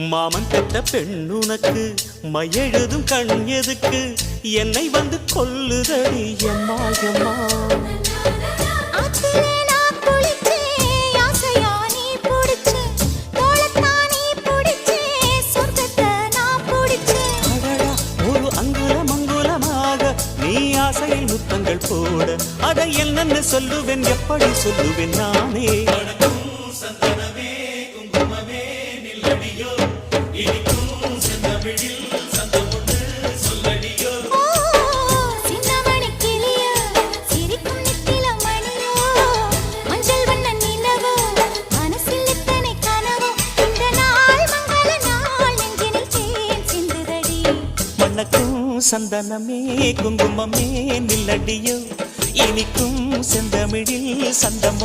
மாமன் பெற்ற பெண்ணுனக்கு மையெழுதும் கண் எதுக்கு என்னை வந்து கொல்லுதடி எம்மா எம்மா. ஒரு அங்குலம் அங்குலமாக நீ ஆசையில் முத்தங்கள் போட அதை என்னன்னு சொல்லுவேன் எப்படி சொல்லுவேன் நானே. சந்தனமே குங்குமமே நில்லடியோ இனிக்கும் செந்தமிழில் சந்தம்